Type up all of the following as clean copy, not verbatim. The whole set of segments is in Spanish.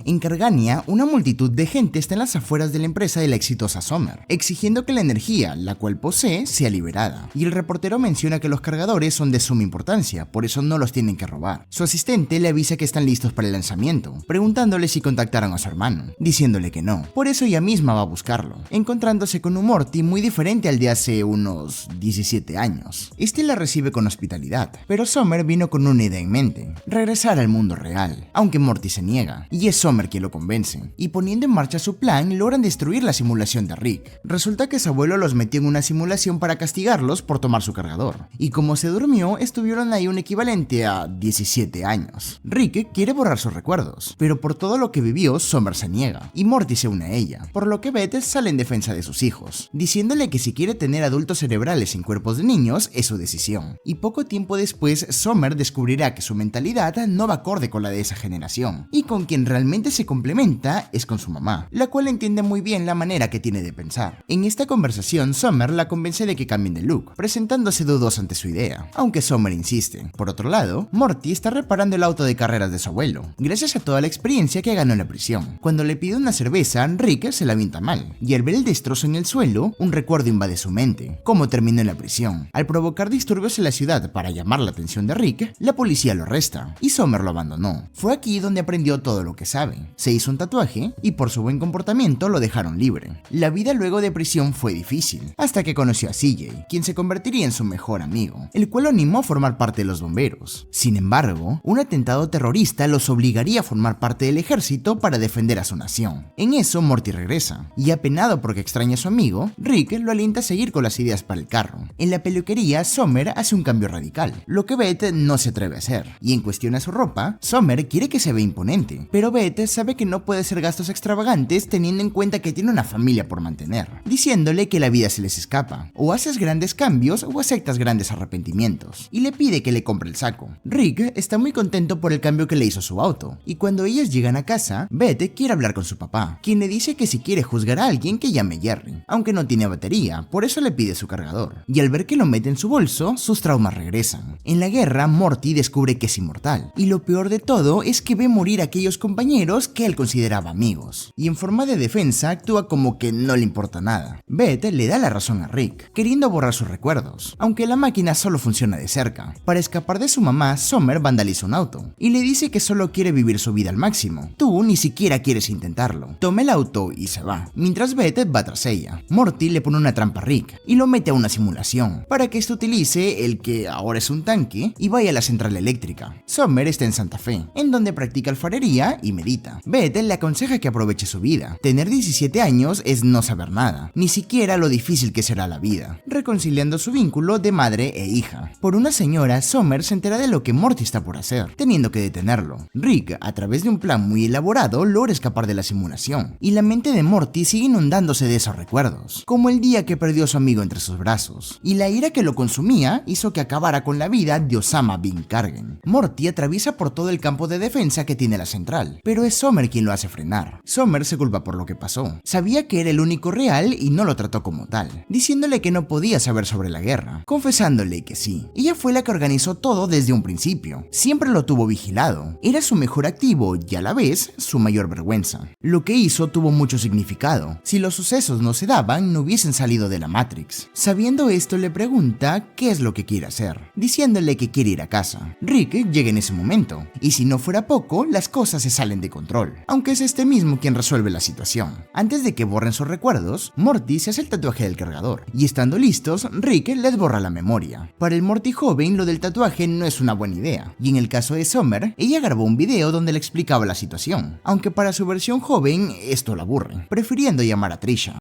En Cargania, una multitud de gente está en las afueras de la empresa de la exitosa Summer, exigiendo que la energía, la cual posee, sea liberada. Y el reportero menciona que los cargadores son de suma importancia, por eso no los tienen que robar. Su asistente le avisa que están listos para el lanzamiento, preguntándole si contactaron a su hermano, diciéndole que no. Por eso ella misma va a buscarlo, encontrándose con un Morty muy diferente al de hace unos 17 años. Este la recibe con hospitalidad, pero Summer vino con una idea en mente: regresar al mundo real, aunque Morty se niega, y es Summer quien lo convence, y poniendo en marcha su plan, logran destruir la simulación de Rick. Resulta que su abuelo los metió en una simulación para castigarlos por tomar su cargador, y como se durmió, estuvieron ahí un equivalente a 17 años. Rick quiere borrar sus recuerdos, pero por todo lo que vivió, Summer se niega, y Morty se une a ella, por lo que Beth sale en defensa de sus hijos, diciéndole que si quiere tener adultos cerebrales en cuerpos de niños, es su decisión. Y poco tiempo después, Summer descubrirá que su mentalidad no va acorde con la de esa generación, y con quien realmente se complementa es con su mamá, la cual entiende muy bien la manera que tiene de pensar. En esta conversación, Summer la convence de que cambien de look, presentándose dudosa ante su idea, aunque Summer insiste. Por otro lado, Morty está reparando el auto de carreras de su abuelo, gracias a toda la experiencia que ganó en la prisión. Cuando le pide una cerveza, Rick se la avienta mal, y al ver el destrozo en el suelo, un recuerdo invade su mente: cómo terminó en la prisión. Al provocar disturbios en la ciudad para llamar la atención de Rick, la policía lo arresta, y Summer lo abandonó. Fue aquí donde aprendió todo lo que sabe. Se hizo un tatuaje, y por su buen comportamiento lo dejaron libre. La vida luego de prisión fue difícil, hasta que conoció a CJ, quien se convertiría en su mejor amigo, el cual lo animó a formar parte de los bomberos. Sin embargo, un atentado terrorista los obligaría a formar parte del ejército para defender a su nación. En eso, Morty regresa, y apenado porque extraña a su amigo, Rick lo alienta a seguir con las ideas para el carro. En la peluquería, Summer hace un cambio radical, lo que Beth no se atreve a hacer, y en cuestión a su ropa, Summer quiere que se vea imponente, pero Beth sabe que no puede hacer gastos extravagantes teniendo en cuenta que tiene una familia por mantener, diciéndole que la vida se les escapa: o haces grandes cambios o aceptas grandes arrepentimientos, y le pide que le compre el saco. Rick está muy contento por el cambio que le hizo su auto, y cuando ellos llegan a casa, Beth quiere hablar con su papá, quien le dice que si quiere juzgar a alguien que llame Jerry, aunque no tiene batería, por eso le pide su cargador, y al ver que lo mete en su bolso, sus traumas regresan. En la guerra, Morty descubre que es inmortal, y lo peor de todo es que ve morir a aquellos compañeros que él consideraba amigos, y en forma de defensa actúa como que no le importa nada. Beth le da la razón a Rick, queriendo borrar sus recuerdos, aunque la máquina solo funciona de cerca. Para escapar de su mamá, Summer vandaliza un auto, y le dice que solo quiere vivir su vida al máximo. Tú ni siquiera quieres intentarlo. Toma el auto y se va, mientras Beth va tras ella. Morty le pone una trampa a Rick, y lo mete a una simulación, para que éste utilice el que ahora es un tanque, y vaya a la central eléctrica. Summer está en Santa Fe, en donde practica alfarería y medita. Beth le aconseja que aproveche su vida. Tener 17 años es no saber nada, ni siquiera lo difícil que será la vida, reconciliando su vínculo de madre e hija. Por una señora, Summer se entera de lo que Morty está por hacer, teniendo que detenerlo. Rick, a través de un plan muy elaborado, logra escapar de la simulación, y la mente de Morty sigue inundándose de esos recuerdos, como el día que perdió a su amigo entre sus brazos, y la ira que lo consumía hizo que acabara con la vida de Osama Bin Kargen. Morty atraviesa por todo el campo de defensa que tiene la central, pero es Summer quien lo hace frenar. Summer se culpa por lo que pasó, sabía que era el único real y no lo trató como tal, diciéndole que no podía saber sobre la guerra, confesándole que sí. Ella fue la que organizó todo desde un principio, siempre lo tuvo vigilado, era su mejor activo y a la vez su mayor vergüenza. Lo que hizo tuvo mucho significado, si los sucesos no se daban no hubiesen salido de la Matrix. Sabiendo esto le pregunta qué es lo que quiere hacer, diciéndole que quiere ir a casa. Rick llega en ese momento, y si no fuera poco, las cosas se salen de control, aunque es este mismo quien resuelve la situación. Antes de que borren sus recuerdos, Morty se hace el tatuaje del cargador, y estando listos, Rick les borra la memoria. Para el Morty joven, lo del tatuaje no es una buena idea, y en el caso de Summer, ella grabó un video donde le explicaba la situación, aunque para su versión joven esto la aburre, prefiriendo llamar a Trisha.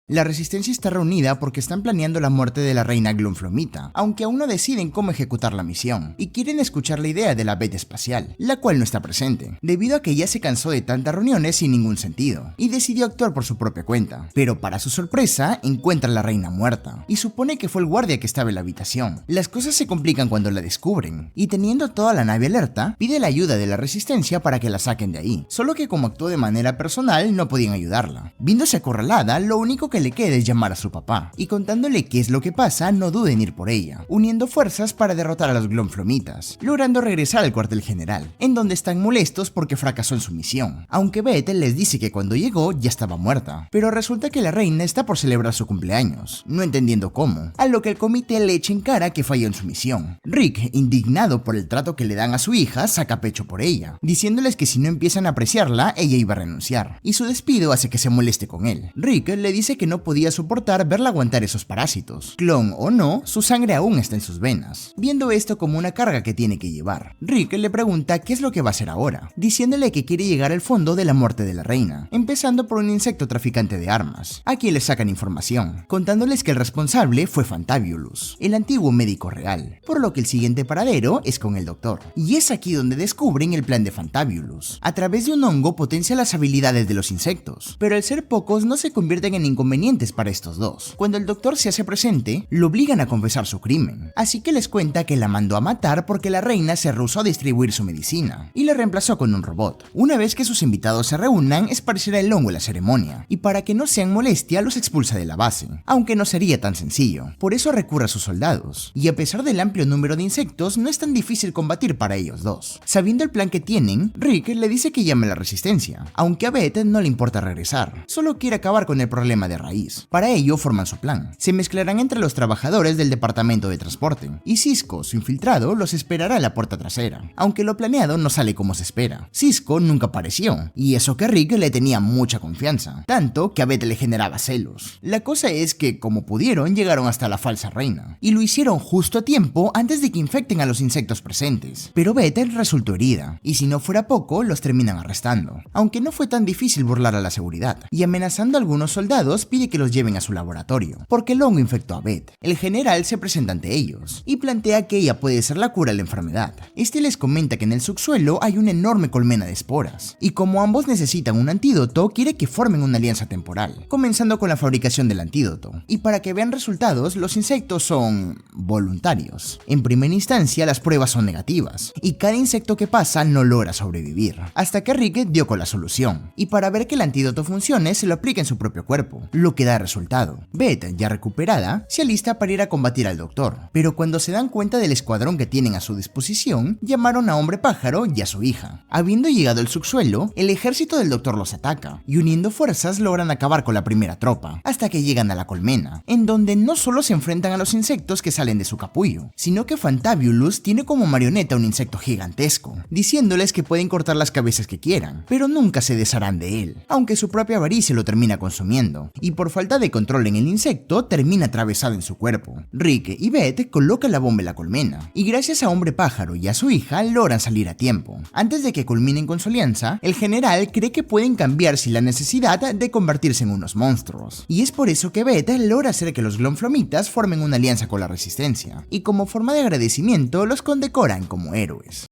La resistencia está reunida porque están planeando la muerte de la reina Glumflomita, aunque aún no deciden cómo ejecutar la misión, y quieren escuchar la idea de la Beth espacial, la cual no está presente, debido a que ella se cansó de tantas reuniones sin ningún sentido, y decidió actuar por su propia cuenta. Pero para su sorpresa, encuentra a la reina muerta, y supone que fue el guardia que estaba en la habitación. Las cosas se complican cuando la descubren, y teniendo toda la nave alerta, pide la ayuda de la resistencia para que la saquen de ahí, solo que como actuó de manera personal, no podían ayudarla. Viéndose acorralada, lo único que que le queda es llamar a su papá, y contándole qué es lo que pasa, no duda en ir por ella, uniendo fuerzas para derrotar a los glonflomitas, logrando regresar al cuartel general, en donde están molestos porque fracasó en su misión, aunque Beth les dice que cuando llegó ya estaba muerta, pero resulta que la reina está por celebrar su cumpleaños, no entendiendo cómo, a lo que el comité le echa en cara que falló en su misión. Rick, indignado por el trato que le dan a su hija, saca pecho por ella, diciéndoles que si no empiezan a apreciarla, ella iba a renunciar, y su despido hace que se moleste con él. Rick le dice que no podía soportar verla aguantar esos parásitos. Clon o no, su sangre aún está en sus venas, viendo esto como una carga que tiene que llevar. Rick le pregunta qué es lo que va a hacer ahora, diciéndole que quiere llegar al fondo de la muerte de la reina, empezando por un insecto traficante de armas, a quien le sacan información, contándoles que el responsable fue Fantabulous, el antiguo médico real, por lo que el siguiente paradero es con el doctor. Y es aquí donde descubren el plan de Fantabulous. A través de un hongo potencia las habilidades de los insectos, pero al ser pocos no se convierten en inconvenientes para estos dos. Cuando el doctor se hace presente, lo obligan a confesar su crimen, así que les cuenta que la mandó a matar porque la reina se rehusó a distribuir su medicina, y la reemplazó con un robot. Una vez que sus invitados se reúnan, esparcirá el hongo en la ceremonia, y para que no sean molestia los expulsa de la base, aunque no sería tan sencillo, por eso recurre a sus soldados, y a pesar del amplio número de insectos, no es tan difícil combatir para ellos dos. Sabiendo el plan que tienen, Rick le dice que llame a la resistencia, aunque a Beth no le importa regresar, solo quiere acabar con el problema de raíz. Para ello forman su plan, se mezclarán entre los trabajadores del departamento de transporte, y Cisco, su infiltrado, los esperará en la puerta trasera, aunque lo planeado no sale como se espera. Cisco nunca apareció, y eso que Rick le tenía mucha confianza, tanto que a Beth le generaba celos. La cosa es que, como pudieron, llegaron hasta la falsa reina, y lo hicieron justo a tiempo antes de que infecten a los insectos presentes, pero Beth resultó herida, y si no fuera poco, los terminan arrestando, aunque no fue tan difícil burlar a la seguridad, y amenazando a algunos soldados pide que los lleven a su laboratorio, porque el hongo infectó a Beth. El general se presenta ante ellos, y plantea que ella puede ser la cura de la enfermedad. Este les comenta que en el subsuelo hay una enorme colmena de esporas, y como ambos necesitan un antídoto, quiere que formen una alianza temporal, comenzando con la fabricación del antídoto, y para que vean resultados, los insectos son voluntarios. En primera instancia, las pruebas son negativas, y cada insecto que pasa no logra sobrevivir, hasta que Rick dio con la solución, y para ver que el antídoto funcione, se lo aplica en su propio cuerpo, lo que da resultado. Beth, ya recuperada, se alista para ir a combatir al doctor, pero cuando se dan cuenta del escuadrón que tienen a su disposición, llamaron a Hombre Pájaro y a su hija. Habiendo llegado al subsuelo, el ejército del doctor los ataca, y uniendo fuerzas logran acabar con la primera tropa, hasta que llegan a la colmena, en donde no solo se enfrentan a los insectos que salen de su capullo, sino que Fantabulous tiene como marioneta un insecto gigantesco, diciéndoles que pueden cortar las cabezas que quieran, pero nunca se desharán de él, aunque su propia avaricia lo termina consumiendo, y por falta de control en el insecto, termina atravesado en su cuerpo. Rick y Beth colocan la bomba en la colmena, y gracias a Hombre Pájaro y a su hija logran salir a tiempo. Antes de que culminen con su alianza, el general cree que pueden cambiar sin la necesidad de convertirse en unos monstruos, y es por eso que Beth logra hacer que los glonflomitas formen una alianza con la resistencia, y como forma de agradecimiento los condecoran como héroes.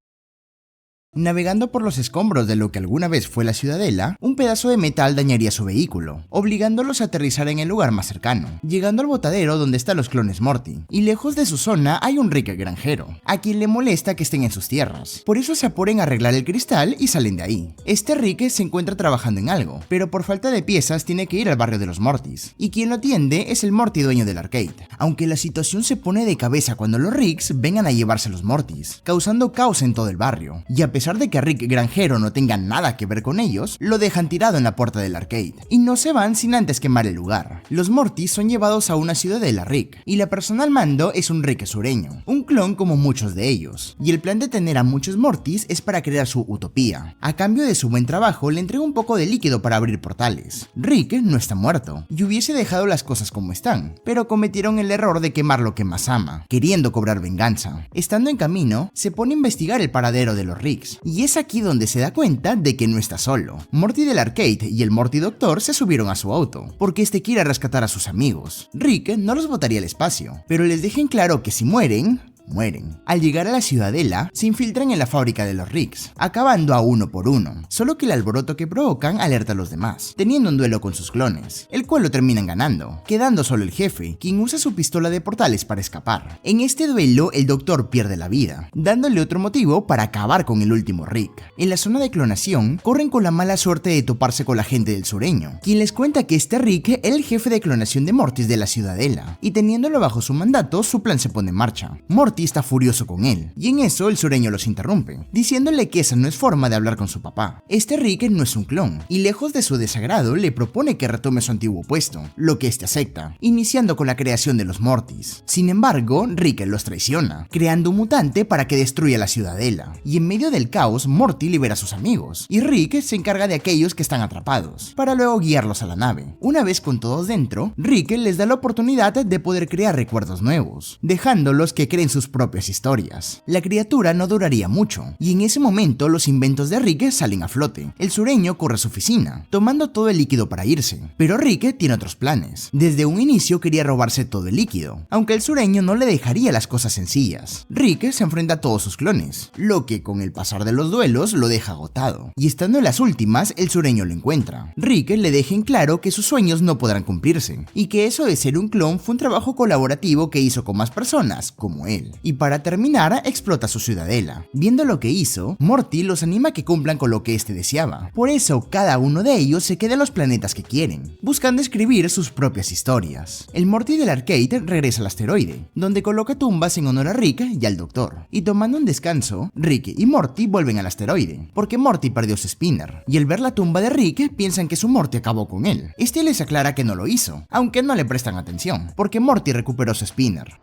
Navegando por los escombros de lo que alguna vez fue la ciudadela, un pedazo de metal dañaría su vehículo, obligándolos a aterrizar en el lugar más cercano, llegando al botadero donde están los clones Morty, y lejos de su zona hay un Rick granjero, a quien le molesta que estén en sus tierras, por eso se apuran a arreglar el cristal y salen de ahí. Este Rick se encuentra trabajando en algo, pero por falta de piezas tiene que ir al barrio de los Mortys, y quien lo atiende es el Morty dueño del arcade, aunque la situación se pone de cabeza cuando los Ricks vengan a llevarse los Mortys, causando caos en todo el barrio, y a pesar de que Rick granjero no tenga nada que ver con ellos, lo dejan tirado en la puerta del arcade, y no se van sin antes quemar el lugar. Los Mortys son llevados a una ciudadela Rick, y la persona al mando es un Rick sureño, un clon como muchos de ellos, y el plan de tener a muchos Mortys es para crear su utopía. A cambio de su buen trabajo, le entrega un poco de líquido para abrir portales. Rick no está muerto, y hubiese dejado las cosas como están, pero cometieron el error de quemar lo que más ama, queriendo cobrar venganza. Estando en camino, se pone a investigar el paradero de los Ricks, y es aquí donde se da cuenta de que no está solo. Morty del arcade y el Morty doctor se subieron a su auto, porque este quiere rescatar a sus amigos. Rick no los botaría al espacio, pero les deja en claro que si mueren, mueren. Al llegar a la ciudadela, se infiltran en la fábrica de los Ricks, acabando a uno por uno, solo que el alboroto que provocan alerta a los demás, teniendo un duelo con sus clones, el cual lo terminan ganando, quedando solo el jefe, quien usa su pistola de portales para escapar. En este duelo, el doctor pierde la vida, dándole otro motivo para acabar con el último Rick. En la zona de clonación, corren con la mala suerte de toparse con la gente del sureño, quien les cuenta que este Rick era el jefe de clonación de Mortis de la ciudadela, y teniéndolo bajo su mandato, su plan se pone en marcha. Morty está furioso con él, y en eso el sureño los interrumpe, diciéndole que esa no es forma de hablar con su papá. Este Rick no es un clon, y lejos de su desagrado le propone que retome su antiguo puesto, lo que este acepta, iniciando con la creación de los Mortis. Sin embargo, Rick los traiciona, creando un mutante para que destruya la ciudadela, y en medio del caos, Morty libera a sus amigos, y Rick se encarga de aquellos que están atrapados, para luego guiarlos a la nave. Una vez con todos dentro, Rick les da la oportunidad de poder crear recuerdos nuevos, dejándolos que creen sus propias historias. La criatura no duraría mucho, y en ese momento los inventos de Rick salen a flote. El sureño corre a su oficina, tomando todo el líquido para irse, pero Rick tiene otros planes. Desde un inicio quería robarse todo el líquido, aunque el sureño no le dejaría las cosas sencillas. Rick se enfrenta a todos sus clones, lo que con el pasar de los duelos lo deja agotado, y estando en las últimas, el sureño lo encuentra. Rick le deja en claro que sus sueños no podrán cumplirse, y que eso de ser un clon fue un trabajo colaborativo que hizo con más personas como él. Y para terminar, explota su ciudadela. Viendo lo que hizo, Morty los anima a que cumplan con lo que este deseaba. Por eso, cada uno de ellos se queda en los planetas que quieren, buscando escribir sus propias historias. El Morty del arcade regresa al asteroide, donde coloca tumbas en honor a Rick y al Doctor. Y tomando un descanso, Rick y Morty vuelven al asteroide, porque Morty perdió su spinner, y al ver la tumba de Rick, piensan que su Morty acabó con él. Este les aclara que no lo hizo, aunque no le prestan atención, porque Morty recuperó su spinner.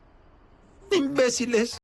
¡Imbéciles!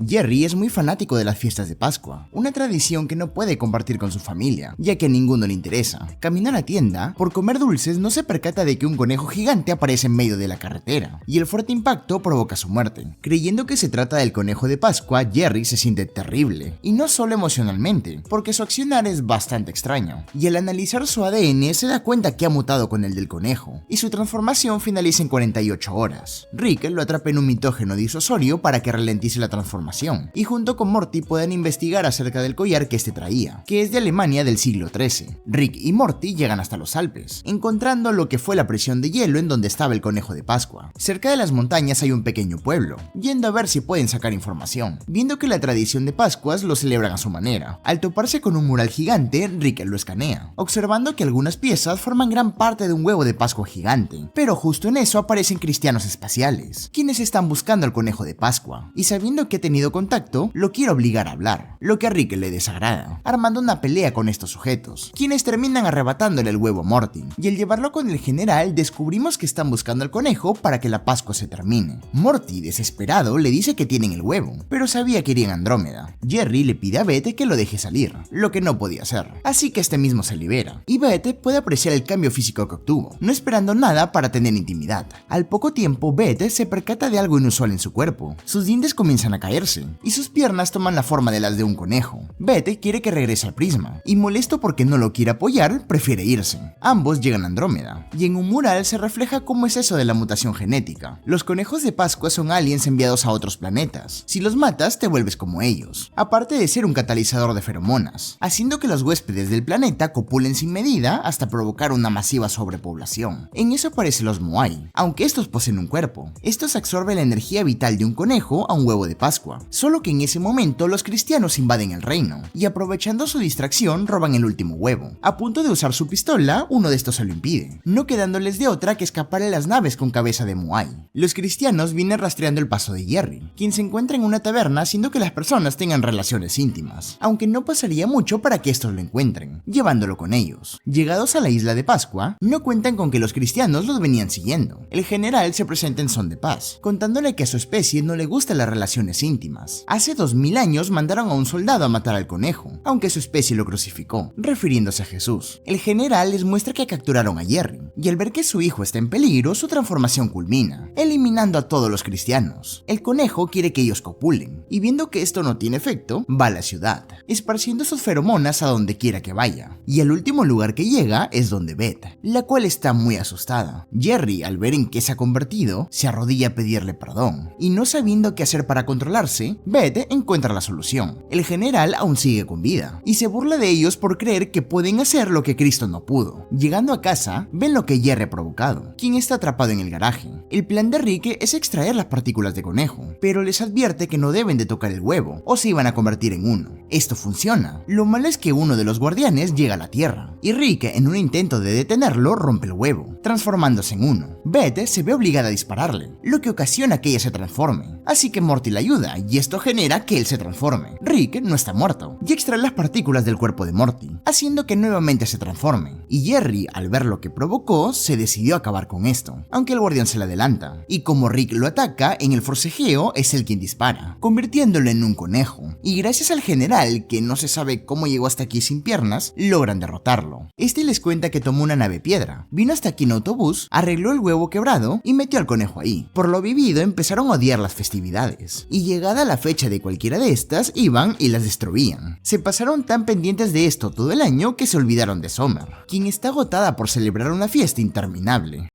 Jerry es muy fanático de las fiestas de Pascua, una tradición que no puede compartir con su familia, ya que a ninguno le interesa. Camina a la tienda, por comer dulces no se percata de que un conejo gigante aparece en medio de la carretera, y el fuerte impacto provoca su muerte. Creyendo que se trata del conejo de Pascua, Jerry se siente terrible, y no solo emocionalmente, porque su accionar es bastante extraño, y al analizar su ADN se da cuenta que ha mutado con el del conejo, y su transformación finaliza en 48 horas. Rick lo atrapa en un mitógeno disuasorio para que ralentice la transformación, y junto con Morty pueden investigar acerca del collar que este traía, que es de Alemania del siglo XIII. Rick y Morty llegan hasta los Alpes, encontrando lo que fue la prisión de hielo en donde estaba el conejo de Pascua. Cerca de las montañas hay un pequeño pueblo, yendo a ver si pueden sacar información, viendo que la tradición de Pascuas lo celebran a su manera. Al toparse con un mural gigante, Rick lo escanea, observando que algunas piezas forman gran parte de un huevo de Pascua gigante, pero justo en eso aparecen cristianos espaciales, quienes están buscando al conejo de Pascua, y sabiendo que ha tenido contacto, lo quiere obligar a hablar, lo que a Rick le desagrada, armando una pelea con estos sujetos, quienes terminan arrebatándole el huevo a Morty, y al llevarlo con el general descubrimos que están buscando al conejo para que la Pascua se termine. Morty, desesperado, le dice que tienen el huevo, pero sabía que iría en Andrómeda. Jerry le pide a Beth que lo deje salir, lo que no podía hacer, así que este mismo se libera, y Beth puede apreciar el cambio físico que obtuvo, no esperando nada para tener intimidad. Al poco tiempo, Beth se percata de algo inusual en su cuerpo, sus dientes comienzan a caerse, y sus piernas toman la forma de las de un conejo. Beth quiere que regrese al prisma, y molesto porque no lo quiere apoyar, prefiere irse. Ambos llegan a Andrómeda, y en un mural se refleja cómo es eso de la mutación genética. Los conejos de Pascua son aliens enviados a otros planetas. Si los matas, te vuelves como ellos, aparte de ser un catalizador de feromonas, haciendo que los huéspedes del planeta copulen sin medida hasta provocar una masiva sobrepoblación. En eso aparecen los Moai, aunque estos poseen un cuerpo. Estos absorben la energía vital de un conejo a un huevo de Pascua, solo que en ese momento los cristianos invaden el reino, y aprovechando su distracción roban el último huevo. A punto de usar su pistola, uno de estos se lo impide, no quedándoles de otra que escapar en las naves con cabeza de Moai. Los cristianos vienen rastreando el paso de Jerry, quien se encuentra en una taberna haciendo que las personas tengan relaciones íntimas, aunque no pasaría mucho para que estos lo encuentren, llevándolo con ellos. Llegados a la isla de Pascua, no cuentan con que los cristianos los venían siguiendo. El general se presenta en son de paz, contándole que a su especie no le gustan las relaciones íntimas, íntimas. Hace 2000 años mandaron a un soldado a matar al conejo, aunque su especie lo crucificó, refiriéndose a Jesús. El general les muestra que capturaron a Jerry, y al ver que su hijo está en peligro, su transformación culmina, eliminando a todos los cristianos. El conejo quiere que ellos copulen, y viendo que esto no tiene efecto, va a la ciudad, esparciendo sus feromonas a donde quiera que vaya. Y el último lugar que llega es donde Beth, la cual está muy asustada. Jerry, al ver en qué se ha convertido, se arrodilla a pedirle perdón, y no sabiendo qué hacer para controlarse, Beth encuentra la solución. El general aún sigue con vida, y se burla de ellos por creer que pueden hacer lo que Cristo no pudo. Llegando a casa, ven lo que Jerry ha provocado, quien está atrapado en el garaje. El plan de Rick es extraer las partículas de conejo, pero les advierte que no deben de tocar el huevo, o se iban a convertir en uno. Esto funciona. Lo malo es que uno de los guardianes llega a la Tierra, y Rick, en un intento de detenerlo, rompe el huevo, transformándose en uno. Beth se ve obligada a dispararle, lo que ocasiona que ella se transforme, así que Morty la ayuda, y esto genera que él se transforme. Rick no está muerto, y extrae las partículas del cuerpo de Morty, haciendo que nuevamente se transforme, y Jerry, al ver lo que provocó, se decidió a acabar con esto, aunque el guardián se le adelanta, y como Rick lo ataca, en el forcejeo es él quien dispara, convirtiéndolo en un conejo, y gracias al general, que no se sabe cómo llegó hasta aquí sin piernas, logran derrotarlo. Este les cuenta que tomó una nave piedra, vino hasta aquí en autobús, arregló el huevo quebrado y metió al conejo ahí. Por lo vivido empezaron a odiar las festividades, y llegada la fecha de cualquiera de estas, iban y las destruían. Se pasaron tan pendientes de esto todo el año que se olvidaron de Summer, quien está agotada por celebrar una fiesta interminable.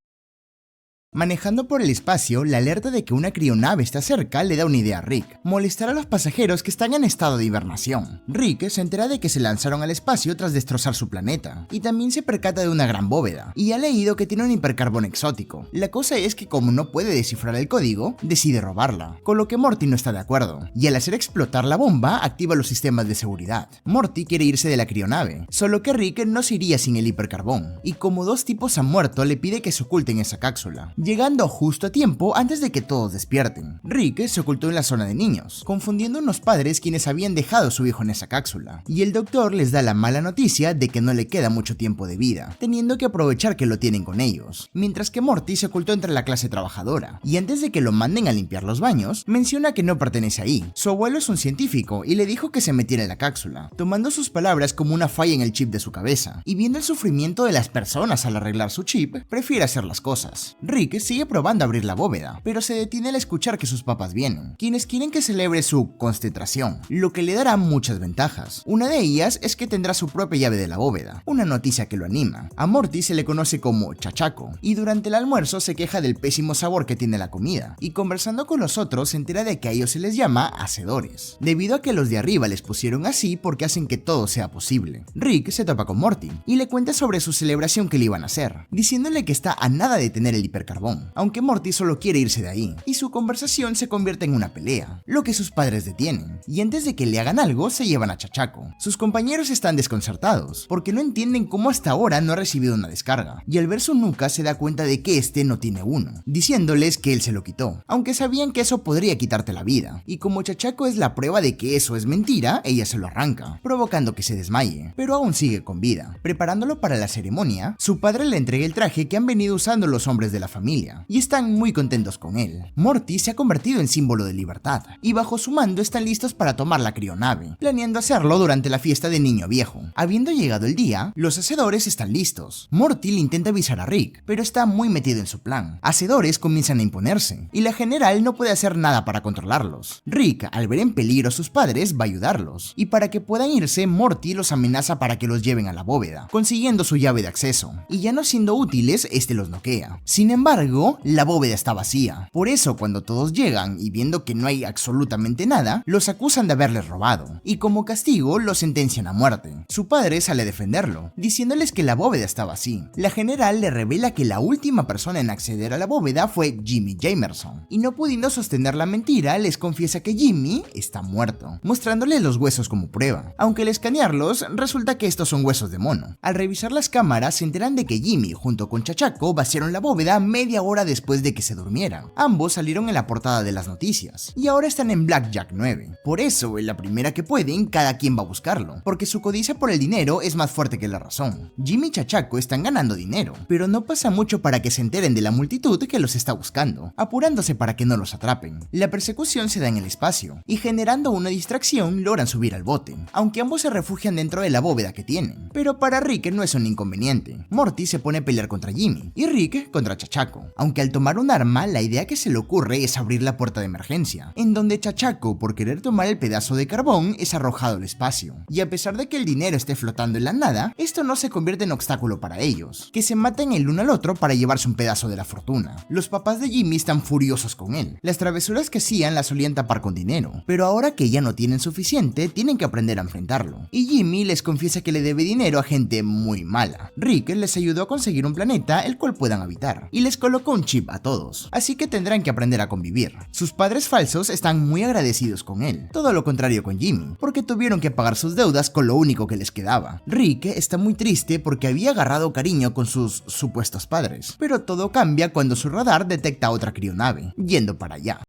Manejando por el espacio, la alerta de que una crionave está cerca le da una idea a Rick: molestar a los pasajeros que están en estado de hibernación. Rick se entera de que se lanzaron al espacio tras destrozar su planeta, y también se percata de una gran bóveda, y ha leído que tiene un hipercarbón exótico. La cosa es que como no puede descifrar el código, decide robarla, con lo que Morty no está de acuerdo, y al hacer explotar la bomba, activa los sistemas de seguridad. Morty quiere irse de la crionave, solo que Rick no se iría sin el hipercarbón, y como dos tipos han muerto, le pide que se oculten en esa cápsula, llegando justo a tiempo antes de que todos despierten. Rick se ocultó en la zona de niños, confundiendo a unos padres quienes habían dejado a su hijo en esa cápsula, y el doctor les da la mala noticia de que no le queda mucho tiempo de vida, teniendo que aprovechar que lo tienen con ellos, mientras que Morty se ocultó entre la clase trabajadora, y antes de que lo manden a limpiar los baños, menciona que no pertenece ahí. Su abuelo es un científico y le dijo que se metiera en la cápsula, tomando sus palabras como una falla en el chip de su cabeza, y viendo el sufrimiento de las personas al arreglar su chip, prefiere hacer las cosas. Rick sigue probando abrir la bóveda, pero se detiene al escuchar que sus papás vienen, quienes quieren que celebre su concentración, lo que le dará muchas ventajas. Una de ellas es que tendrá su propia llave de la bóveda, una noticia que lo anima. A Morty se le conoce como chachaco, y durante el almuerzo se queja del pésimo sabor que tiene la comida, y conversando con los otros se entera de que a ellos se les llama hacedores, debido a que los de arriba les pusieron así porque hacen que todo sea posible. Rick se topa con Morty, y le cuenta sobre su celebración que le iban a hacer, diciéndole que está a nada de tener el hipercarbón, aunque Morty solo quiere irse de ahí, y su conversación se convierte en una pelea, lo que sus padres detienen, y antes de que le hagan algo se llevan a Chachaco. Sus compañeros están desconcertados, porque no entienden cómo hasta ahora no ha recibido una descarga, y al ver su nuca se da cuenta de que este no tiene uno, diciéndoles que él se lo quitó, aunque sabían que eso podría quitarte la vida, y como Chachaco es la prueba de que eso es mentira, ella se lo arranca, provocando que se desmaye, pero aún sigue con vida. Preparándolo para la ceremonia, su padre le entrega el traje que han venido usando los hombres de la familia, y están muy contentos con él. Morty se ha convertido en símbolo de libertad, y bajo su mando están listos para tomar la crionave, planeando hacerlo durante la fiesta de Niño Viejo. Habiendo llegado el día, los hacedores están listos. Morty le intenta avisar a Rick, pero está muy metido en su plan. Hacedores comienzan a imponerse, y la general no puede hacer nada para controlarlos. Rick, al ver en peligro a sus padres, va a ayudarlos, y para que puedan irse, Morty los amenaza para que los lleven a la bóveda, consiguiendo su llave de acceso, y ya no siendo útiles, este los noquea. Sin embargo, la bóveda está vacía. Por eso, cuando todos llegan y viendo que no hay absolutamente nada, los acusan de haberles robado, y como castigo los sentencian a muerte. Su padre sale a defenderlo, diciéndoles que la bóveda estaba así. La general le revela que la última persona en acceder a la bóveda fue Jimmy Jamerson, y no pudiendo sostener la mentira, les confiesa que Jimmy está muerto, mostrándole los huesos como prueba, aunque al escanearlos, resulta que estos son huesos de mono. Al revisar las cámaras, se enteran de que Jimmy, junto con Chachaco, vaciaron la bóveda medio media hora después de que se durmiera. Ambos salieron en la portada de las noticias y ahora están en Blackjack 9. Por eso, en la primera que pueden, cada quien va a buscarlo, porque su codicia por el dinero es más fuerte que la razón. Jimmy y Chachaco están ganando dinero, pero no pasa mucho para que se enteren de la multitud que los está buscando, apurándose para que no los atrapen. La persecución se da en el espacio, y generando una distracción logran subir al bote, aunque ambos se refugian dentro de la bóveda que tienen. Pero para Rick no es un inconveniente. Morty se pone a pelear contra Jimmy, y Rick contra Chachaco, aunque al tomar un arma, la idea que se le ocurre es abrir la puerta de emergencia, en donde Chachaco, por querer tomar el pedazo de carbón, es arrojado al espacio. Y a pesar de que el dinero esté flotando en la nada, esto no se convierte en obstáculo para ellos, que se matan el uno al otro para llevarse un pedazo de la fortuna. Los papás de Jimmy están furiosos con él. Las travesuras que hacían las solían tapar con dinero, pero ahora que ya no tienen suficiente, tienen que aprender a enfrentarlo. Y Jimmy les confiesa que le debe dinero a gente muy mala. Rick les ayudó a conseguir un planeta el cual puedan habitar, y les colocó un chip a todos, así que tendrán que aprender a convivir. Sus padres falsos están muy agradecidos con él, todo lo contrario con Jimmy, porque tuvieron que pagar sus deudas con lo único que les quedaba. Rick está muy triste porque había agarrado cariño con sus supuestos padres, pero todo cambia cuando su radar detecta otra crionave, yendo para allá.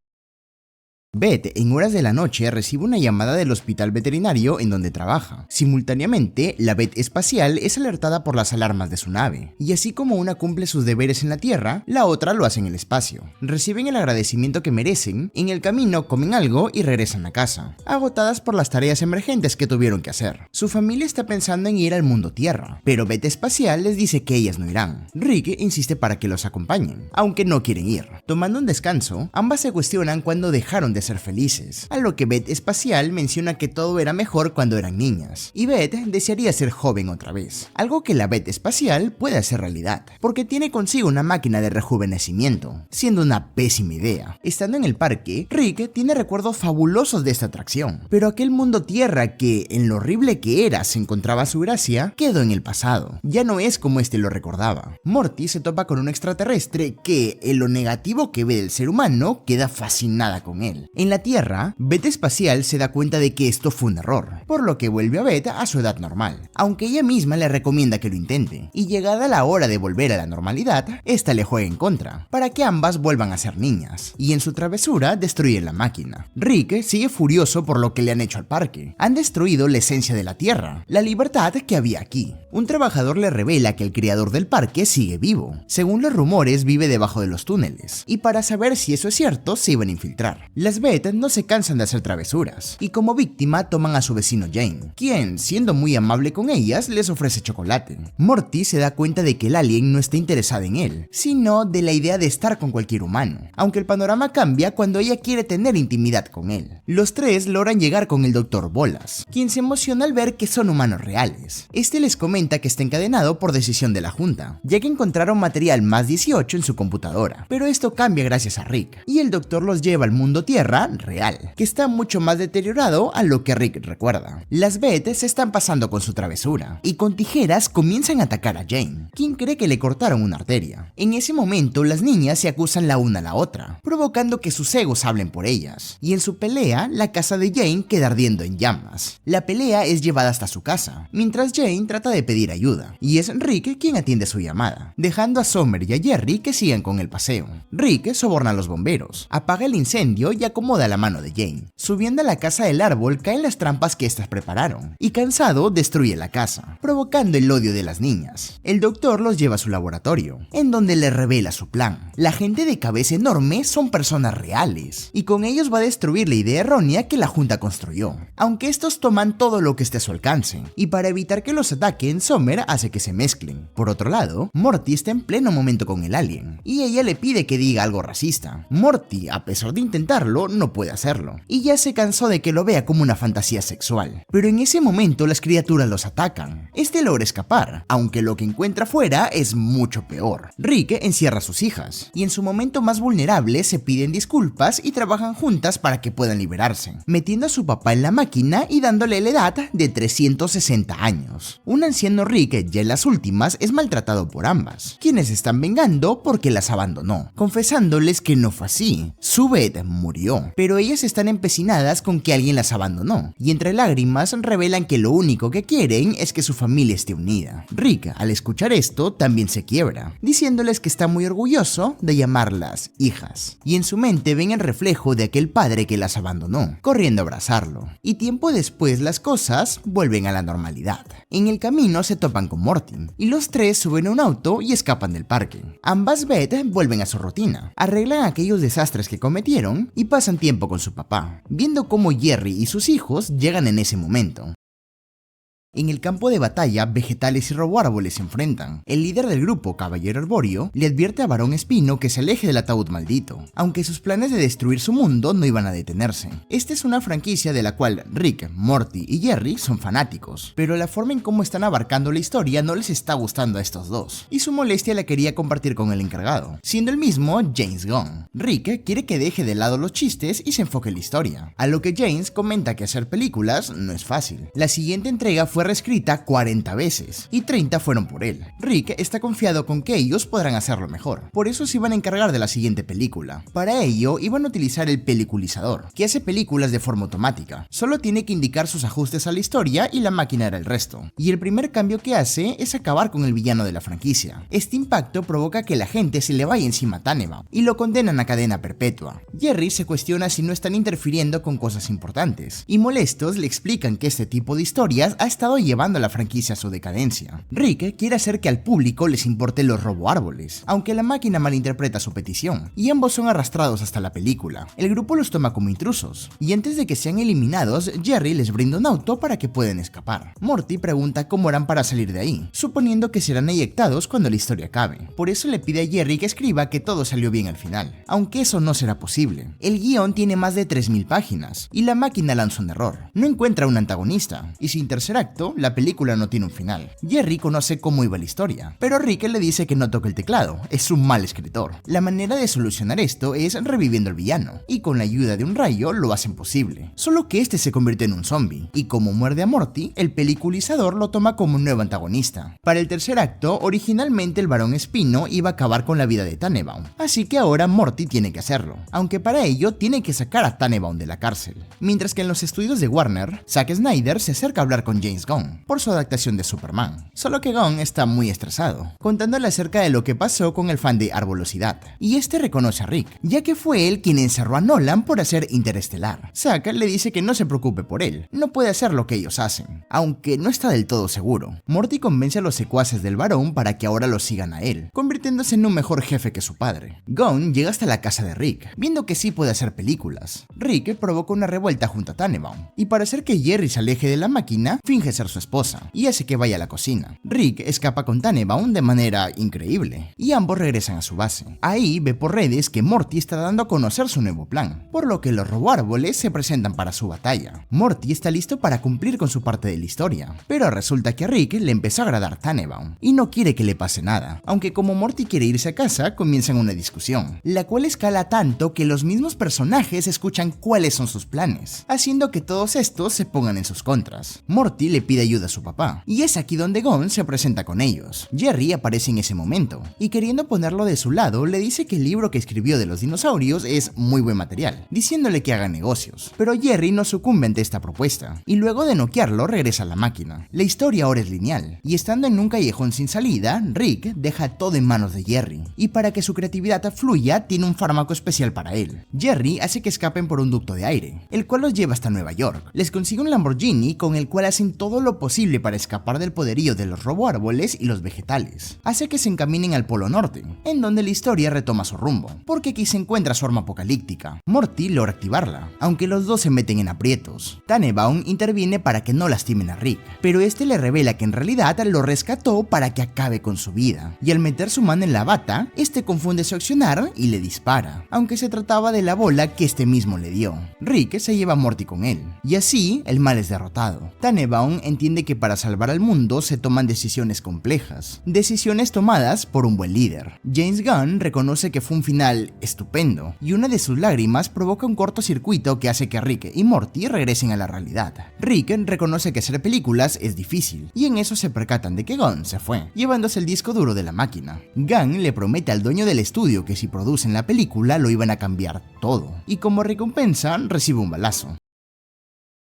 Beth, en horas de la noche, recibe una llamada del hospital veterinario en donde trabaja. Simultáneamente, la Beth espacial es alertada por las alarmas de su nave, y así como una cumple sus deberes en la Tierra, la otra lo hace en el espacio. Reciben el agradecimiento que merecen, en el camino comen algo y regresan a casa, agotadas por las tareas emergentes que tuvieron que hacer. Su familia está pensando en ir al mundo Tierra, pero Beth espacial les dice que ellas no irán. Rick insiste para que los acompañen, aunque no quieren ir. Tomando un descanso, ambas se cuestionan cuándo dejaron de ser felices, a lo que Beth espacial menciona que todo era mejor cuando eran niñas, y Beth desearía ser joven otra vez, algo que la Beth espacial puede hacer realidad, porque tiene consigo una máquina de rejuvenecimiento, siendo una pésima idea. Estando en el parque, Rick tiene recuerdos fabulosos de esta atracción, pero aquel mundo Tierra que, en lo horrible que era, se encontraba su gracia, quedó en el pasado, ya no es como este lo recordaba. Morty se topa con un extraterrestre que, en lo negativo que ve del ser humano, queda fascinada con él. En la Tierra, Beth espacial se da cuenta de que esto fue un error, por lo que vuelve a Beth a su edad normal, aunque ella misma le recomienda que lo intente, y llegada la hora de volver a la normalidad, esta le juega en contra, para que ambas vuelvan a ser niñas, y en su travesura destruyen la máquina. Rick sigue furioso por lo que le han hecho al parque. Han destruido la esencia de la Tierra, la libertad que había aquí. Un trabajador le revela que el creador del parque sigue vivo. Según los rumores, vive debajo de los túneles, y para saber si eso es cierto, se iban a infiltrar. Las Beth no se cansan de hacer travesuras, y como víctima toman a su vecino Jane, quien, siendo muy amable con ellas, les ofrece chocolate. Morty se da cuenta de que el alien no está interesado en él, sino de la idea de estar con cualquier humano, aunque el panorama cambia cuando ella quiere tener intimidad con él. Los tres logran llegar con el Dr. Bolas, quien se emociona al ver que son humanos reales. Este les comenta que está encadenado por decisión de la Junta, ya que encontraron material más 18 en su computadora, pero esto cambia gracias a Rick, y el doctor los lleva al mundo Tierra real, que está mucho más deteriorado a lo que Rick recuerda. Las Beth se están pasando con su travesura, y con tijeras comienzan a atacar a Jane, quien cree que le cortaron una arteria. En ese momento, las niñas se acusan la una a la otra, provocando que sus egos hablen por ellas, y en su pelea, la casa de Jane queda ardiendo en llamas. La pelea es llevada hasta su casa, mientras Jane trata de pedir ayuda, y es Rick quien atiende su llamada, dejando a Summer y a Jerry que sigan con el paseo. Rick soborna a los bomberos, apaga el incendio y acomoda la mano de Jane. Subiendo a la casa del árbol caen las trampas que estas prepararon, y cansado destruye la casa, provocando el odio de las niñas. El doctor los lleva a su laboratorio, en donde les revela su plan. La gente de cabeza enorme son personas reales, y con ellos va a destruir la idea errónea que la Junta construyó, aunque estos toman todo lo que esté a su alcance, y para evitar que los ataquen, Summer hace que se mezclen. Por otro lado, Morty está en pleno momento con el alien, y ella le pide que diga algo racista. Morty, a pesar de intentarlo, no puede hacerlo, y ya se cansó de que lo vea como una fantasía sexual. Pero en ese momento las criaturas los atacan. Este logra escapar, aunque lo que encuentra fuera es mucho peor. Rick encierra a sus hijas, y en su momento más vulnerable se piden disculpas y trabajan juntas para que puedan liberarse, metiendo a su papá en la máquina y dándole la edad de 360 años. Un anciano Rick, ya en las últimas, es maltratado por ambas, quienes están vengando porque las abandonó, confesándoles que no fue así. Su Beth murió. ayudó, pero ellas están empecinadas con que alguien las abandonó, y entre lágrimas revelan que lo único que quieren es que su familia esté unida. Rick, al escuchar esto, también se quiebra, diciéndoles que está muy orgulloso de llamarlas hijas, y en su mente ven el reflejo de aquel padre que las abandonó, corriendo a abrazarlo, y tiempo después las cosas vuelven a la normalidad. En el camino se topan con Morty, y los tres suben a un auto y escapan del parque. Ambas Beth vuelven a su rutina, arreglan aquellos desastres que cometieron y pasan tiempo con su papá, viendo cómo Jerry y sus hijos llegan en ese momento. En el campo de batalla, vegetales y roboárboles se enfrentan. El líder del grupo, Caballero Arbóreo, le advierte a Barón Espino que se aleje del ataúd maldito, aunque sus planes de destruir su mundo no iban a detenerse. Esta es una franquicia de la cual Rick, Morty y Jerry son fanáticos, pero la forma en cómo están abarcando la historia no les está gustando a estos dos, y su molestia la quería compartir con el encargado, siendo el mismo James Gunn. Rick quiere que deje de lado los chistes y se enfoque en la historia, a lo que James comenta que hacer películas no es fácil. La siguiente entrega fue reescrita 40 veces, y 30 fueron por él. Rick está confiado con que ellos podrán hacerlo mejor, por eso se iban a encargar de la siguiente película. Para ello, iban a utilizar el peliculizador, que hace películas de forma automática. Solo tiene que indicar sus ajustes a la historia y la máquina hará el resto. Y el primer cambio que hace es acabar con el villano de la franquicia. Este impacto provoca que la gente se le vaya encima a Tannenbaum, y lo condenan a cadena perpetua. Jerry se cuestiona si no están interfiriendo con cosas importantes, y molestos le explican que este tipo de historias ha estado llevando a la franquicia a su decadencia. Rick quiere hacer que al público les importe los roboárboles, aunque la máquina malinterpreta su petición, y ambos son arrastrados hasta la película. El grupo los toma como intrusos, y antes de que sean eliminados, Jerry les brinda un auto para que puedan escapar. Morty pregunta cómo harán para salir de ahí, suponiendo que serán eyectados cuando la historia acabe. Por eso le pide a Jerry que escriba que todo salió bien al final, aunque eso no será posible. El guión tiene más de 3000 páginas, y la máquina lanza un error. No encuentra un antagonista, y sin tercer acto, la película no tiene un final. Jerry conoce cómo iba la historia, pero Rick le dice que no toque el teclado, es un mal escritor. La manera de solucionar esto es reviviendo al villano, y con la ayuda de un rayo lo hacen posible. Solo que este se convierte en un zombie, y como muerde a Morty, el peliculizador lo toma como un nuevo antagonista. Para el tercer acto, originalmente el Barón Espino iba a acabar con la vida de Tannenbaum, así que ahora Morty tiene que hacerlo, aunque para ello tiene que sacar a Tannenbaum de la cárcel. Mientras que en los estudios de Warner, Zack Snyder se acerca a hablar con James Gunn por su adaptación de Superman, solo que Gunn está muy estresado, contándole acerca de lo que pasó con el fan de Arbolosidad, y este reconoce a Rick, ya que fue él quien encerró a Nolan por hacer Interestelar. Zack le dice que no se preocupe por él, no puede hacer lo que ellos hacen, aunque no está del todo seguro. Morty convence a los secuaces del varón para que ahora lo sigan a él, convirtiéndose en un mejor jefe que su padre. Gunn llega hasta la casa de Rick, viendo que sí puede hacer películas. Rick provoca una revuelta junto a Tannenbaum, y para hacer que Jerry se aleje de la máquina, finge ser su esposa, y hace que vaya a la cocina. Rick escapa con Tannenbaum de manera increíble, y ambos regresan a su base. Ahí ve por redes que Morty está dando a conocer su nuevo plan, por lo que los roboárboles se presentan para su batalla. Morty está listo para cumplir con su parte de la historia, pero resulta que a Rick le empezó a agradar Tannenbaum, y no quiere que le pase nada, aunque como Morty quiere irse a casa, comienzan una discusión, la cual escala tanto que los mismos personajes escuchan cuáles son sus planes, haciendo que todos estos se pongan en sus contras. Morty le pide ayuda a su papá, y es aquí donde Gunn se presenta con ellos. Jerry aparece en ese momento, y queriendo ponerlo de su lado, le dice que el libro que escribió de los dinosaurios es muy buen material, diciéndole que haga negocios, pero Jerry no sucumbe ante esta propuesta, y luego de noquearlo regresa a la máquina. La historia ahora es lineal, y estando en un callejón sin salida, Rick deja todo en manos de Jerry, y para que su creatividad fluya, tiene un fármaco especial para él. Jerry hace que escapen por un ducto de aire, el cual los lleva hasta Nueva York. Les consigue un Lamborghini con el cual hacen todo lo posible para escapar del poderío de los roboárboles y los vegetales. Hace que se encaminen al Polo Norte, en donde la historia retoma su rumbo, porque aquí se encuentra su arma apocalíptica. Morty logra activarla, aunque los dos se meten en aprietos. Tannenbaum interviene para que no lastimen a Rick, pero este le revela que en realidad lo rescató para que acabe con su vida, y al meter su mano en la bata, este confunde su accionar y le dispara, aunque se trataba de la bola que este mismo le dio. Rick se lleva a Morty con él, y así el mal es derrotado. Tannenbaum entiende que para salvar al mundo se toman decisiones complejas, decisiones tomadas por un buen líder. James Gunn reconoce que fue un final estupendo, y una de sus lágrimas provoca un cortocircuito que hace que Rick y Morty regresen a la realidad. Rick reconoce que hacer películas es difícil, y en eso se percatan de que Gunn se fue, llevándose el disco duro de la máquina. Gunn le promete al dueño del estudio que si producen la película lo iban a cambiar todo, y como recompensa recibe un balazo.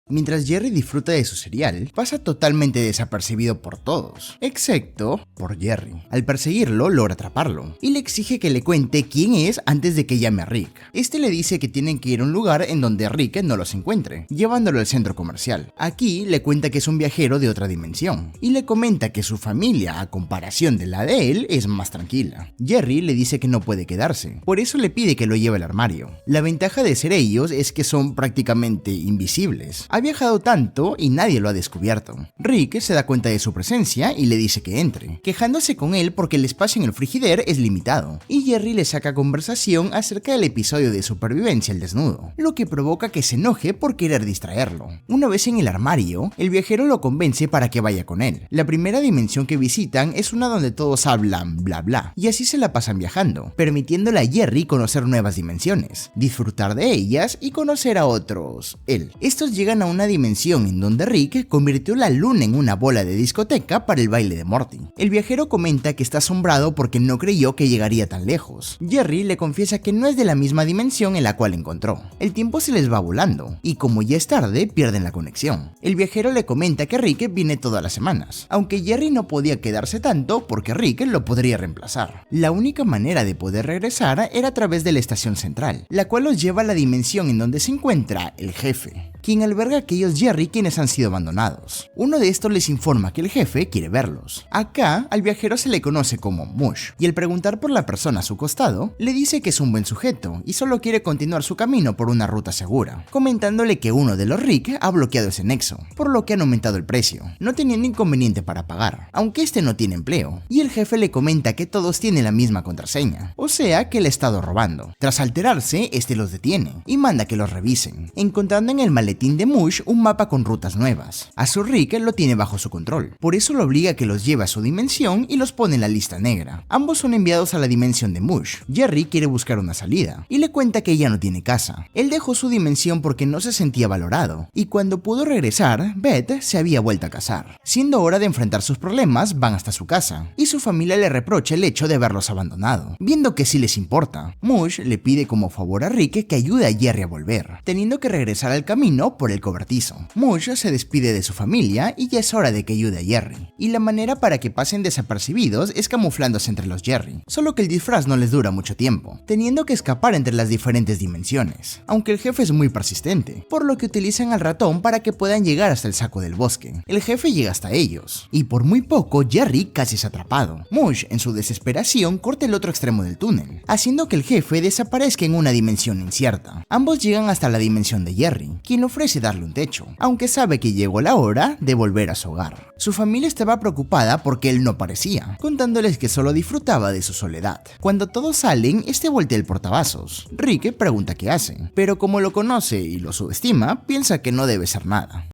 Mientras Jerry disfruta de su cereal, pasa totalmente desapercibido por todos, excepto por Jerry. Al perseguirlo, logra atraparlo, y le exige que le cuente quién es antes de que llame a Rick. Este le dice que tienen que ir a un lugar en donde Rick no los encuentre, llevándolo al centro comercial. Aquí le cuenta que es un viajero de otra dimensión, y le comenta que su familia, a comparación de la de él, es más tranquila. Jerry le dice que no puede quedarse, por eso le pide que lo lleve al armario. La ventaja de ser ellos es que son prácticamente invisibles. Ha viajado tanto y nadie lo ha descubierto. Rick se da cuenta de su presencia y le dice que entre, quejándose con él porque el espacio en el frigider es limitado, y Jerry le saca conversación acerca del episodio de supervivencia al desnudo, lo que provoca que se enoje por querer distraerlo. Una vez en el armario, el viajero lo convence para que vaya con él. La primera dimensión que visitan es una donde todos hablan bla bla, y así se la pasan viajando, permitiéndole a Jerry conocer nuevas dimensiones, disfrutar de ellas y conocer a otros, él. Estos llegan a una dimensión en donde Rick convirtió la luna en una bola de discoteca para el baile de Morty. El viajero comenta que está asombrado porque no creyó que llegaría tan lejos. Jerry le confiesa que no es de la misma dimensión en la cual encontró. El tiempo se les va volando, y como ya es tarde, pierden la conexión. El viajero le comenta que Rick viene todas las semanas, aunque Jerry no podía quedarse tanto porque Rick lo podría reemplazar. La única manera de poder regresar era a través de la estación central, la cual los lleva a la dimensión en donde se encuentra el jefe, quien alberga a aquellos Jerry quienes han sido abandonados. Uno de estos les informa que el jefe quiere verlos. Acá, al viajero se le conoce como Mush, y al preguntar por la persona a su costado, le dice que es un buen sujeto y solo quiere continuar su camino por una ruta segura, comentándole que uno de los Rick ha bloqueado ese nexo, por lo que han aumentado el precio, no teniendo inconveniente para pagar, aunque este no tiene empleo, y el jefe le comenta que todos tienen la misma contraseña, o sea que le ha estado robando. Tras alterarse, este los detiene y manda que los revisen, encontrando en el maletín de Mush un mapa con rutas nuevas. A su Rick lo tiene bajo su control, por eso lo obliga a que los lleve a su dimensión y los pone en la lista negra. Ambos son enviados a la dimensión de Mush. Jerry quiere buscar una salida y le cuenta que ella no tiene casa. Él dejó su dimensión porque no se sentía valorado, y cuando pudo regresar, Beth se había vuelto a casar. Siendo hora de enfrentar sus problemas, van hasta su casa, y su familia le reprocha el hecho de haberlos abandonado, viendo que sí les importa. Mush le pide como favor a Rick que ayude a Jerry a volver, teniendo que regresar al camino por el cobertizo. Mush se despide de su familia y ya es hora de que ayude a Jerry, y la manera para que pasen desapercibidos es camuflándose entre los Jerry, solo que el disfraz no les dura mucho tiempo, teniendo que escapar entre las diferentes dimensiones, aunque el jefe es muy persistente, por lo que utilizan al ratón para que puedan llegar hasta el saco del bosque. El jefe llega hasta ellos, y por muy poco Jerry casi es atrapado. Mush, en su desesperación, corta el otro extremo del túnel, haciendo que el jefe desaparezca en una dimensión incierta. Ambos llegan hasta la dimensión de Jerry, quien ofrece darle un techo, aunque sabe que llegó la hora de volver a su hogar. Su familia estaba preocupada porque él no aparecía, contándoles que solo disfrutaba de su soledad. Cuando todos salen, este voltea el portavasos. Rick pregunta qué hace, pero como lo conoce y lo subestima, piensa que no debe ser nada.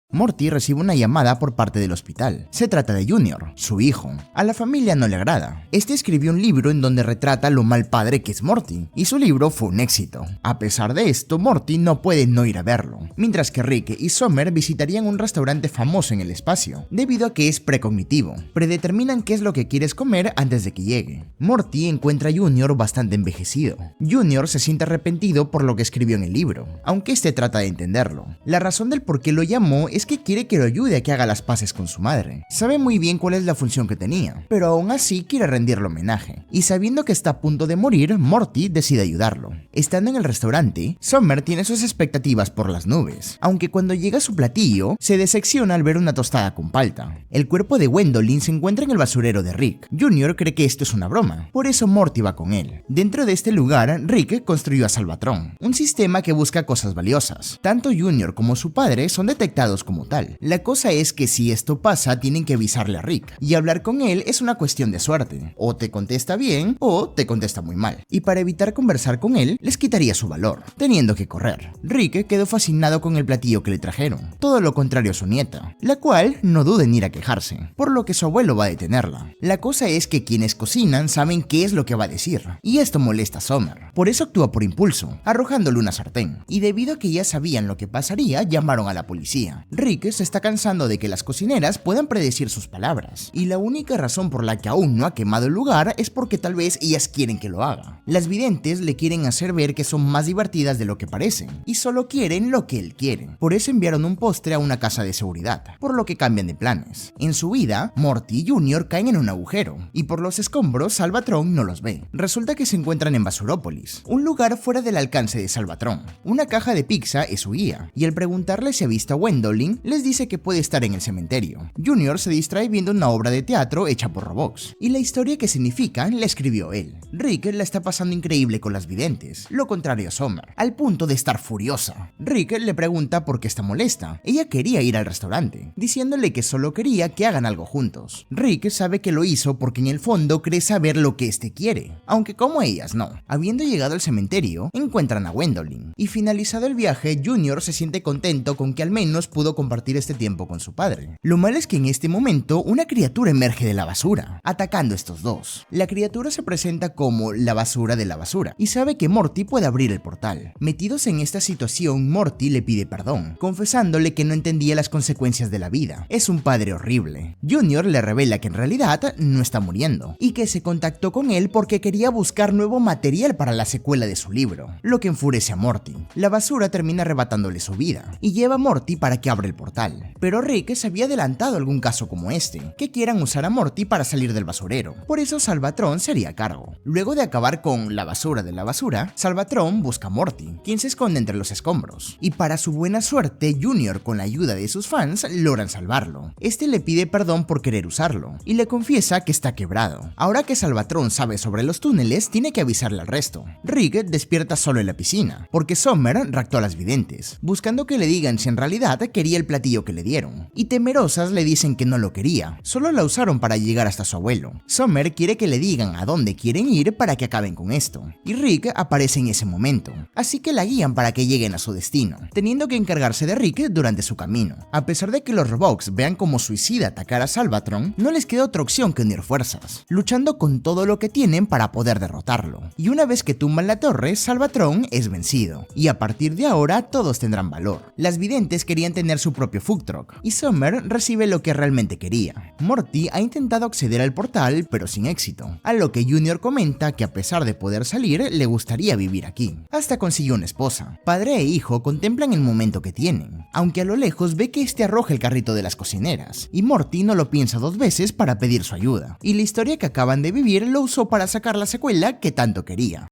Morty recibe una llamada por parte del hospital. Se trata de Junior, su hijo. A la familia no le agrada. Este escribió un libro en donde retrata lo mal padre que es Morty, y su libro fue un éxito. A pesar de esto, Morty no puede no ir a verlo, mientras que Rick y Summer visitarían un restaurante famoso en el espacio, debido a que es precognitivo. Predeterminan qué es lo que quieres comer antes de que llegue. Morty encuentra a Junior bastante envejecido. Junior se siente arrepentido por lo que escribió en el libro, aunque este trata de entenderlo. La razón del por qué lo llamó es que quiere que lo ayude a que haga las paces con su madre. Sabe muy bien cuál es la función que tenía, pero aún así quiere rendirle homenaje, y sabiendo que está a punto de morir, Morty decide ayudarlo. Estando en el restaurante, Summer tiene sus expectativas por las nubes, aunque cuando llega a su platillo, se decepciona al ver una tostada con palta. El cuerpo de Gwendolyn se encuentra en el basurero de Rick. Junior cree que esto es una broma, por eso Morty va con él. Dentro de este lugar, Rick construyó a Salvatron, un sistema que busca cosas valiosas. Tanto Junior como su padre son detectados como tal. La cosa es que si esto pasa, tienen que avisarle a Rick, y hablar con él es una cuestión de suerte. O te contesta bien, o te contesta muy mal. Y para evitar conversar con él, les quitaría su valor, teniendo que correr. Rick quedó fascinado con el platillo que le trajeron, todo lo contrario a su nieta, la cual no duda en ir a quejarse, por lo que su abuelo va a detenerla. La cosa es que quienes cocinan saben qué es lo que va a decir, y esto molesta a Summer. Por eso actúa por impulso, arrojándole una sartén, y debido a que ya sabían lo que pasaría, llamaron a la policía. Rick se está cansando de que las cocineras puedan predecir sus palabras, y la única razón por la que aún no ha quemado el lugar es porque tal vez ellas quieren que lo haga. Las videntes le quieren hacer ver que son más divertidas de lo que parecen, y solo quieren lo que él quiere. Por eso enviaron un postre a una casa de seguridad, por lo que cambian de planes. En su huida, Morty y Junior caen en un agujero, y por los escombros Salvatron no los ve. Resulta que se encuentran en Basurópolis, un lugar fuera del alcance de Salvatron. Una caja de pizza es su guía, y al preguntarle si ha visto a Gwendolyn, les dice que puede estar en el cementerio. Junior se distrae viendo una obra de teatro hecha por robots, y la historia que significa la escribió él. Rick la está pasando increíble con las videntes, lo contrario a Summer, al punto de estar furiosa. Rick le pregunta por qué está molesta. Ella quería ir al restaurante, diciéndole que solo quería que hagan algo juntos. Rick sabe que lo hizo porque en el fondo cree saber lo que este quiere, aunque como ellas no. Habiendo llegado al cementerio, encuentran a Gwendolyn, y finalizado el viaje, Junior se siente contento con que al menos pudo compartir este tiempo con su padre. Lo malo es que en este momento una criatura emerge de la basura, atacando a estos dos. La criatura se presenta como la basura de la basura, y sabe que Morty puede abrir el portal. Metidos en esta situación, Morty le pide perdón, confesándole que no entendía las consecuencias de la vida. Es un padre horrible. Junior le revela que en realidad no está muriendo, y que se contactó con él porque quería buscar nuevo material para la secuela de su libro, lo que enfurece a Morty. La basura termina arrebatándole su vida, y lleva a Morty para que abra el portal. Pero Rick se había adelantado a algún caso como este, que quieran usar a Morty para salir del basurero. Por eso Salvatron se haría cargo. Luego de acabar con la basura de la basura, Salvatron busca a Morty, quien se esconde entre los escombros. Y para su buena suerte, Junior, con la ayuda de sus fans, logran salvarlo. Este le pide perdón por querer usarlo, y le confiesa que está quebrado. Ahora que Salvatron sabe sobre los túneles, tiene que avisarle al resto. Rick despierta solo en la piscina, porque Summer raptó a las videntes, buscando que le digan si en realidad quería el platillo que le dieron. Y temerosas le dicen que no lo quería, solo la usaron para llegar hasta su abuelo. Summer quiere que le digan a dónde quieren ir para que acaben con esto, y Rick aparece en ese momento, así que la guían para que lleguen a su destino, teniendo que encargarse de Rick durante su camino. A pesar de que los robots vean como suicida atacar a Salvatron, no les queda otra opción que unir fuerzas, luchando con todo lo que tienen para poder derrotarlo. Y una vez que tumban la torre, Salvatron es vencido, y a partir de ahora todos tendrán valor. Las videntes querían tener su propio food truck, y Summer recibe lo que realmente quería. Morty ha intentado acceder al portal, pero sin éxito, a lo que Junior comenta que a pesar de poder salir, le gustaría vivir aquí. Hasta consiguió una esposa. Padre e hijo contemplan el momento que tienen, aunque a lo lejos ve que este arroja el carrito de las cocineras, y Morty no lo piensa dos veces para pedir su ayuda, y la historia que acaban de vivir lo usó para sacar la secuela que tanto quería.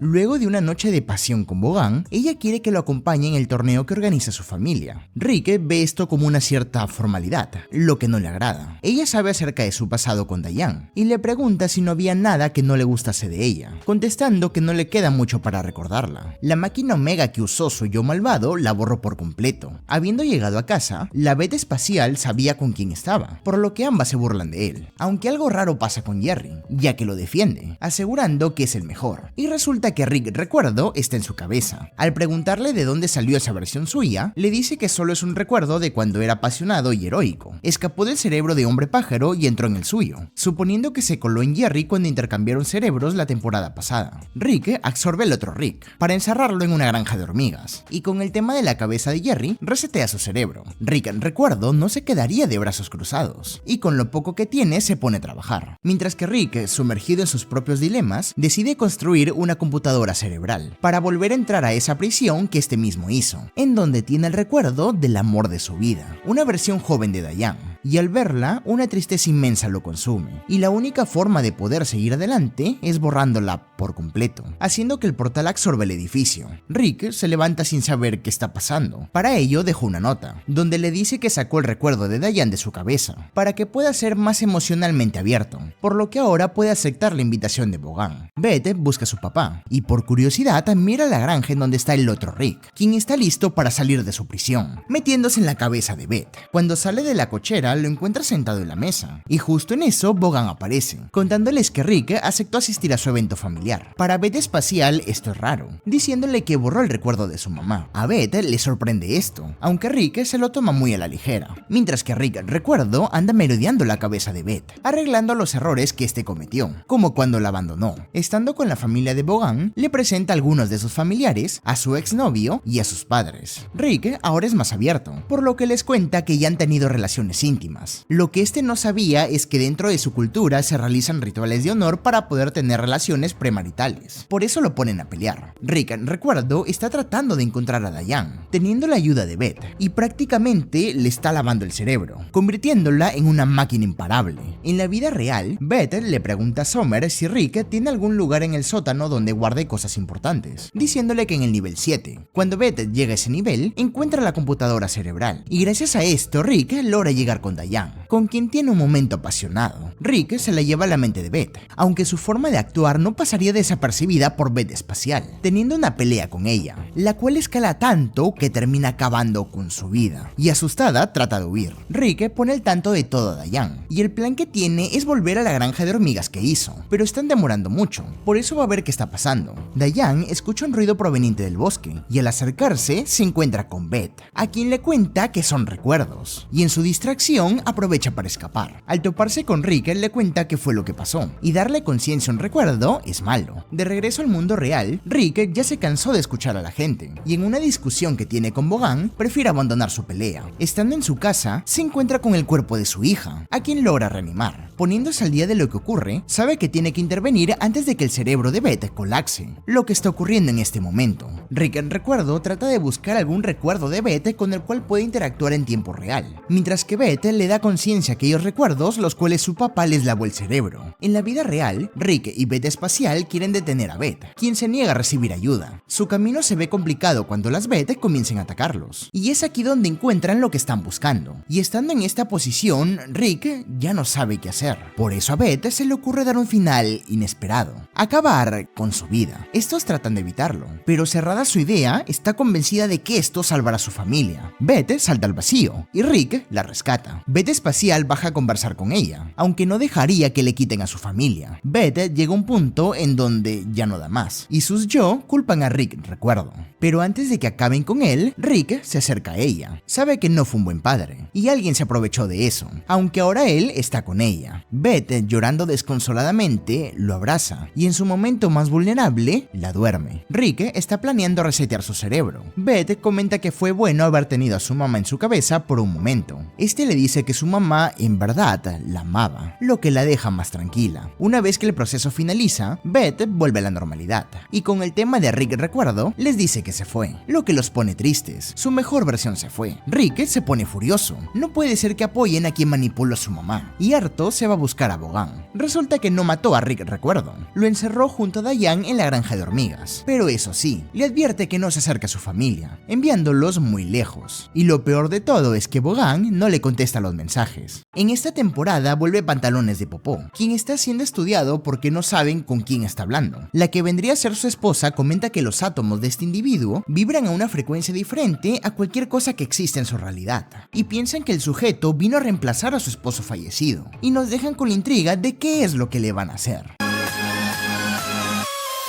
Luego de una noche de pasión con Bogan, ella quiere que lo acompañe en el torneo que organiza su familia. Rick ve esto como una cierta formalidad, lo que no le agrada. Ella sabe acerca de su pasado con Diane, y le pregunta si no había nada que no le gustase de ella, contestando que no le queda mucho para recordarla. La máquina Omega que usó su yo malvado la borró por completo. Habiendo llegado a casa, la Beth espacial sabía con quién estaba, por lo que ambas se burlan de él. Aunque algo raro pasa con Jerry, ya que lo defiende, asegurando que es el mejor, y resulta que Rick recuerdo está en su cabeza. Al preguntarle de dónde salió esa versión suya, le dice que solo es un recuerdo de cuando era apasionado y heroico. Escapó del cerebro de Hombre Pájaro y entró en el suyo, suponiendo que se coló en Jerry cuando intercambiaron cerebros la temporada pasada. Rick absorbe el otro Rick, para encerrarlo en una granja de hormigas, y con el tema de la cabeza de Jerry, resetea su cerebro. Rick recuerdo no se quedaría de brazos cruzados, y con lo poco que tiene se pone a trabajar. Mientras que Rick, sumergido en sus propios dilemas, decide construir una computadora cerebral para volver a entrar a esa prisión que este mismo hizo, en donde tiene el recuerdo del amor de su vida, una versión joven de Diane. Y al verla, una tristeza inmensa lo consume, y la única forma de poder seguir adelante es borrándola por completo, haciendo que el portal absorba el edificio. Rick se levanta sin saber qué está pasando. Para ello dejó una nota, donde le dice que sacó el recuerdo de Diane de su cabeza, para que pueda ser más emocionalmente abierto, por lo que ahora puede aceptar la invitación de Bogan. Beth busca a su papá y por curiosidad mira la granja en donde está el otro Rick, quien está listo para salir de su prisión, metiéndose en la cabeza de Beth. Cuando sale de la cochera lo encuentra sentado en la mesa y justo en eso Vaughan aparece, contándoles que Rick aceptó asistir a su evento familiar. Para Beth Espacial esto es raro, diciéndole que borró el recuerdo de su mamá. A Beth le sorprende esto, aunque Rick se lo toma muy a la ligera, mientras que Rick Recuerdo anda merodeando la cabeza de Beth, arreglando los errores que este cometió, como cuando la abandonó. Estando con la familia de Vaughan, le presenta a algunos de sus familiares, a su exnovio y a sus padres. Rick ahora es más abierto, por lo que les cuenta que ya han tenido relaciones íntimas. Lo que este no sabía es que dentro de su cultura se realizan rituales de honor para poder tener relaciones premaritales. Por eso lo ponen a pelear. Rick Recuerdo está tratando de encontrar a Diane, teniendo la ayuda de Beth, y prácticamente le está lavando el cerebro, convirtiéndola en una máquina imparable. En la vida real, Beth le pregunta a Summer si Rick tiene algún lugar en el sótano donde guarde cosas importantes, diciéndole que en el nivel 7. Cuando Beth llega a ese nivel, encuentra la computadora cerebral, y gracias a esto Rick logra llegar con Diane, con quien tiene un momento apasionado. Rick se la lleva a la mente de Beth, aunque su forma de actuar no pasaría desapercibida por Beth Espacial, teniendo una pelea con ella, la cual escala tanto que termina acabando con su vida, y asustada trata de huir. Rick pone al tanto de todo a Diane, y el plan que tiene es volver a la granja de hormigas que hizo, pero están demorando mucho, por eso va a ver qué está pasando. Diane escucha un ruido proveniente del bosque, y al acercarse se encuentra con Beth, a quien le cuenta que son recuerdos, y en su distracción aprovecha para escapar. Al toparse con Rick le cuenta qué fue lo que pasó, y darle conciencia a un recuerdo es malo. De regreso al mundo real, Rick ya se cansó de escuchar a la gente, y en una discusión que tiene con Vaughan, prefiere abandonar su pelea. Estando en su casa, se encuentra con el cuerpo de su hija, a quien logra reanimar. Poniéndose al día de lo que ocurre, sabe que tiene que intervenir antes de que el cerebro de Beth colapse, lo que está ocurriendo en este momento. Rick en Recuerdo trata de buscar algún recuerdo de Beth con el cual puede interactuar en tiempo real, mientras que Beth le da conciencia a aquellos recuerdos los cuales su papá les lavó el cerebro. En la vida real, Rick y Beth Espacial quieren detener a Beth, quien se niega a recibir ayuda. Su camino se ve complicado cuando las Beth comiencen a atacarlos, y es aquí donde encuentran lo que están buscando. Y estando en esta posición, Rick ya no sabe qué hacer. Por eso a Beth se le ocurre dar un final inesperado, acabar con su vida. Estos tratan de evitarlo, pero cerrada su idea, está convencida de que esto salvará a su familia. Beth salta al vacío, y Rick la rescata. Beth Espacial baja a conversar con ella, aunque no dejaría que le quiten a su familia. Beth llega a un punto en donde ya no da más, y sus yo culpan a Rick Recuerdo. Pero antes de que acaben con él, Rick se acerca a ella. Sabe que no fue un buen padre, y alguien se aprovechó de eso, aunque ahora él está con ella. Beth, llorando desconsoladamente, lo abraza, y en su momento más vulnerable, la duerme. Rick está planeando resetear su cerebro. Beth comenta que fue bueno haber tenido a su mamá en su cabeza por un momento. Este le dice que su mamá en verdad la amaba, lo que la deja más tranquila. Una vez que el proceso finaliza, Beth vuelve a la normalidad, y con el tema de Rick Recuerdo, les dice que se fue, lo que los pone tristes. Su mejor versión se fue. Rick se pone furioso. No puede ser que apoyen a quien manipuló a su mamá, y harto se va a buscar a Vaughan. Resulta que no mató a Rick Recuerdo, lo encerró junto a Diane en la granja de hormigas, pero eso sí, le advierte que no se acerque a su familia, enviándolos muy lejos. Y lo peor de todo es que Vaughan no le contesta los mensajes. En esta temporada vuelve Pantalones de Popó, quien está siendo estudiado porque no saben con quién está hablando. La que vendría a ser su esposa comenta que los átomos de este individuo vibran a una frecuencia diferente a cualquier cosa que existe en su realidad, y piensan que el sujeto vino a reemplazar a su esposo fallecido, y nos dejan con la intriga de qué es lo que le van a hacer.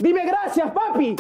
¡Dime gracias, papi!